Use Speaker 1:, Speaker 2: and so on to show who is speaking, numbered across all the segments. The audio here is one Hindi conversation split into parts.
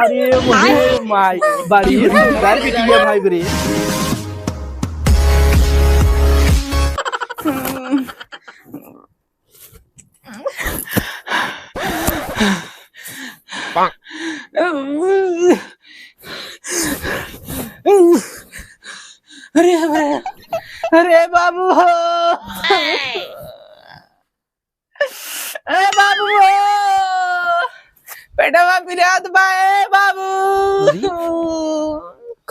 Speaker 1: अरे मुझे माई बड़ी सुंदर बिटिया भाई बरे। अरे अरे बाबू हो, अरे बाबू हो, बेटा बाबू रात बाए बाबू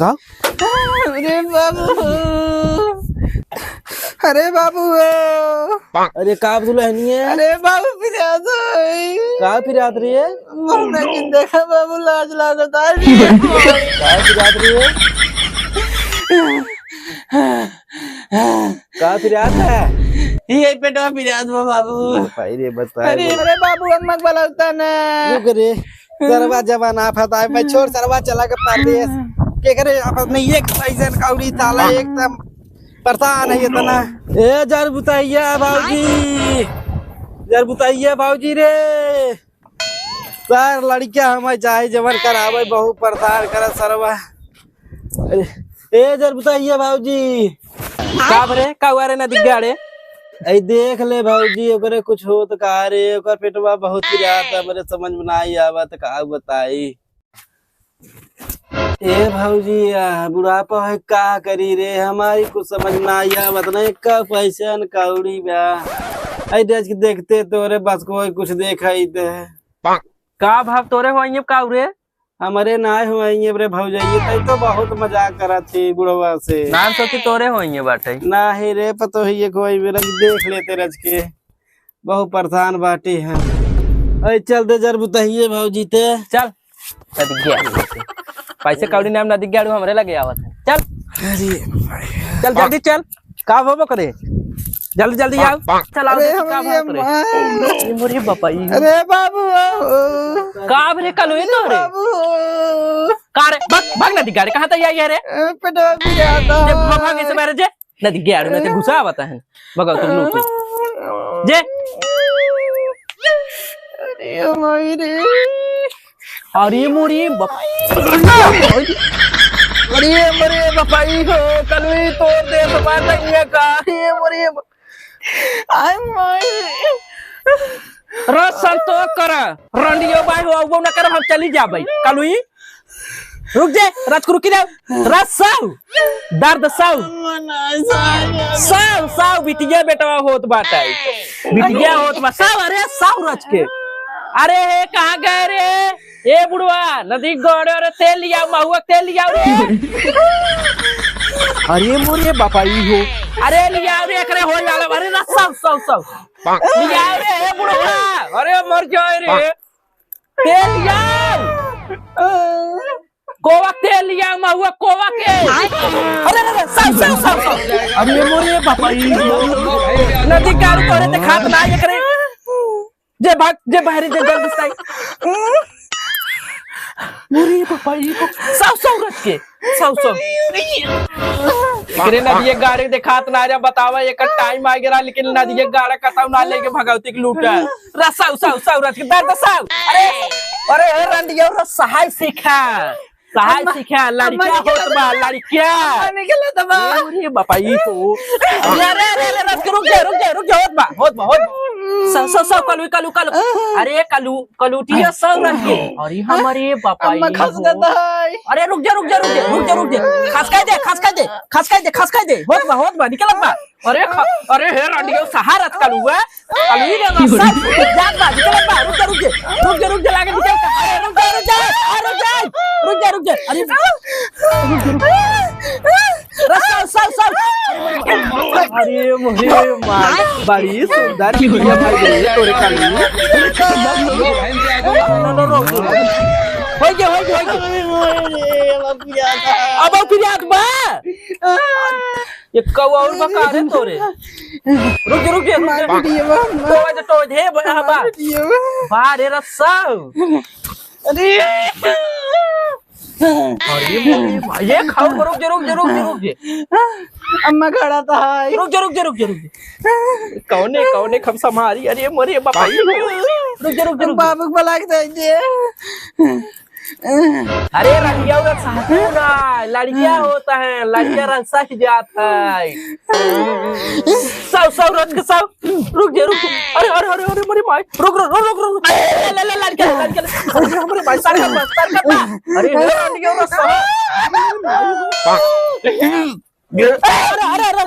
Speaker 1: का, अरे बाबू हो, अरे बाबू हो,
Speaker 2: अरे का दुल्हनी है?
Speaker 1: अरे बाबू फिरात
Speaker 2: का फिरात रही है?
Speaker 1: लेकिन देखा बाबू लाज लागत है
Speaker 2: का फिरात रही है? का फिरात है?
Speaker 1: ये पेटवा फिरात बा बाबू।
Speaker 2: भाई रे बता।
Speaker 1: अरे अरे बाबू अम्मा वाला होता ना।
Speaker 2: रुक रे, सरवा जवान आफत आए, मैं छोड़ सरवा चला के परदेश के करे आफत नहीं एक पैसा काउड़ी ताला एकदम परेशान है इतना। ए जर बुताइया बाबूजी, जर बुताइया बाबूजी रे, सर लड़कियां हमें चाहे जबर करावे बहुत परेशान करे सरवा। अरे ए जर बुताइया बाबूजी
Speaker 1: का बरे का हुआ रे नदी गाड़े?
Speaker 2: ऐ देख ले भाऊजी ओकरे कुछ होत का रे, ओकर पेटवा बहुत पिरात हमरे समझ में नहीं आवत का बताई। ए भाऊजी बुढ़ापा है का करी रे, हमारी कुछ समझ में नहीं आवत नहीं का पैसा न कौड़ी बा। ऐ देख के देखते तोरे बस कोई कुछ देखाई दे
Speaker 1: का भाव तोरे होइए का रे?
Speaker 2: हमारे नाय हुआइए रे भौजाइए, तै तो बहुत मजाक करत थी बुढ़वा से।
Speaker 1: नाम सोची तोरे होइए बाटे
Speaker 2: नहीं रे पतो ही कोई मेरा देख लेते रज के बहुत परेशान बाटी है। अरे चल दे जर बुताइए भौजी ते
Speaker 1: चल नदी गया पैसे कौड़ी नाम नदी गया हमरे लगे आवत है। चल चल जल्दी चल, का होबो करे जल्दी जल्दी आओ चल आओ। का भाव करे मोरे बापाई?
Speaker 2: अरे बाबू
Speaker 1: का बरे कलो ये तोरे का रे भाग नदी गाड़ी कहां तक आई है रे?
Speaker 2: पेटवा पिराता
Speaker 1: जे भागे से बारे जे नदी गाड़ी में ते घुसा आवत है भगाओ तुम लोग जे।
Speaker 2: अरे मोरे,
Speaker 1: अरे मोरे
Speaker 2: अरे मोरे बापाई हो कलवी तोड़ दे तो बात है का। अरे मोरे
Speaker 1: आई मोरे रसन तो कर रंडियो बाई हो वो ना कर हम चली जा भाई कलुई रुक जा रात को रुकी जा रात साउ दर्द साउ साउ साउ बिटिया बेटवा होत बाटा बिटिया होत बा साउ। अरे साउ रच के अरे हे कहां गए रे ए बुढ़वा नदी गड़े रे तेल लिया महुआ तेल लिया रे। अरे मोरे बापाई हो अरे लिया रे एकरे होय वाला अरे ना साउ साउ साउ लिया रे हे बुढ़वा अरे मर जाए रे तेल लिया कोवा तेल लिया महुआ कोवा के। अरे अरे साउ साउ साउ अरे मोरे बापाई नदी गाड़ी तोरे ते खात ना एकरे जे भाग जे बाहरी जे जल्दी से मोरे बापाई को साउ साउ रच के साउ साउ करे नदी गाड़ी दिखात ना रे बतावा एक टाइम आ गया लेकिन नदी गाड़ा कटाव ना लेके भगवती के लूटा साउ साउ साउ रच के दर्द साउ। अरे अरे रंडिया रे सहाय सीखा सहाय सीखा लड़कियां होत बा लड़कियां निकल दबा अरे बापाई को। अरे अरे रच के रुक जा होत बा सब कलू कलू कलू अरे कलू कलूटिया सब रख के अरे हमारे बापाई अरे रुक जा खस दे होत बा निकलत बा। अरे अरे हे रंडियो सहारत कलू है कलू ही ना सब जात बा निकलत बा। रुक जा लागे निकल अरे रुक जा अरे सब
Speaker 2: अरे मुझे मार बड़ी सुंदर बिटिया भाई बरे तोरे कलवी
Speaker 1: होय के अब फिर बा ये कौवा और बका रे तोरे रुक जा तो हे बा बारे रस्सा। अरे अरे ये खाओ रुक जा
Speaker 2: अम्मा खड़ा था
Speaker 1: रुक जा कौने खम समारी। अरे मोरे बापाई रुक
Speaker 2: बाबू को बुला के दीजिए।
Speaker 1: अरे लड़किया उधर साथी ना लड़किया होता है लड़किया रंसा की जात है सब रख सब रुक जा रुक अरे अरे अरे अरे मेरी माई रुक रुक रुक रुक ले ले लड़किया हमारे भाई सर अरे लड़किया उधर अरे अरे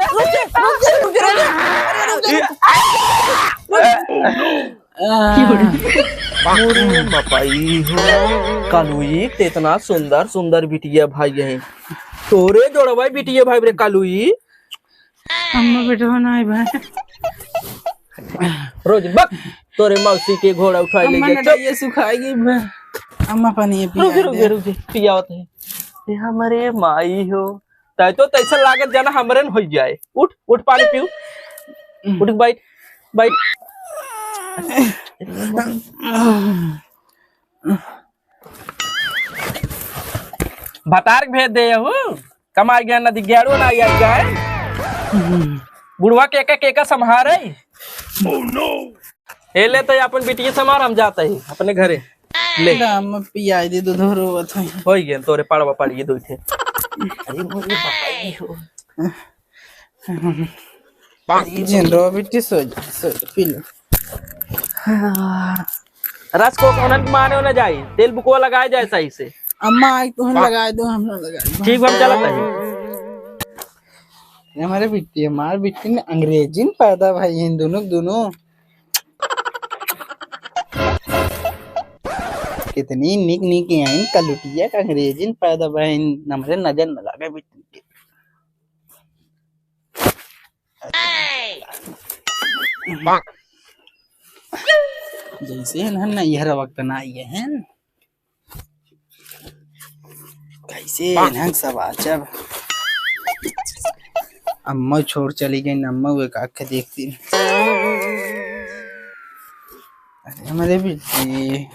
Speaker 1: कालुई इतना सुंदर सुंदर बिटिया भाई है तोरे जोड़ भाई बिटिया भाई रे कालुई
Speaker 2: अम्मा बेटा नहीं भाई
Speaker 1: रोज बक तोरे मौसी के घोड़ा उठाई ले गया
Speaker 2: ये सुखाएगी अम्मा पानी
Speaker 1: रुक पियावत है ये हमारे माई हो तै तो तैसा लागत जाना हमरे न हो जाए उठ उठ पानी पीऊ उठ बैठ बैठ भतार भेज दे कमा गया नदी गेड़ो ना आ जाए बुढ़वा के संभारे ले तो अपन बिटिया संभार हम जाते ही अपने घरे ले
Speaker 2: पिया दे दूध
Speaker 1: हो गया तोरे पड़वा पड़िए दो थे अरे मोरे बताई हो
Speaker 2: जिंदो बिट्टी सो पी लो
Speaker 1: रस को कोनन माने ना जाए तेल बुकवा लगाए जाए सही से
Speaker 2: अम्मा आई तो हम लगा दो हम लगा
Speaker 1: ठीक हम चलत है
Speaker 2: हमारे बिट्टी ने अंग्रेजी में पैदा भाई इन दोनों कितनी निक निक आई कलुटिया का अंग्रेजी में पैदा भाई हमारे नजर न लगे बिट्टी के जैसे ना यह वक्त ना आइए हैं कैसे ना सब आचा अम्मा छोड़ चली गई अम्मा वो काके देखती अरे हमारे बेटी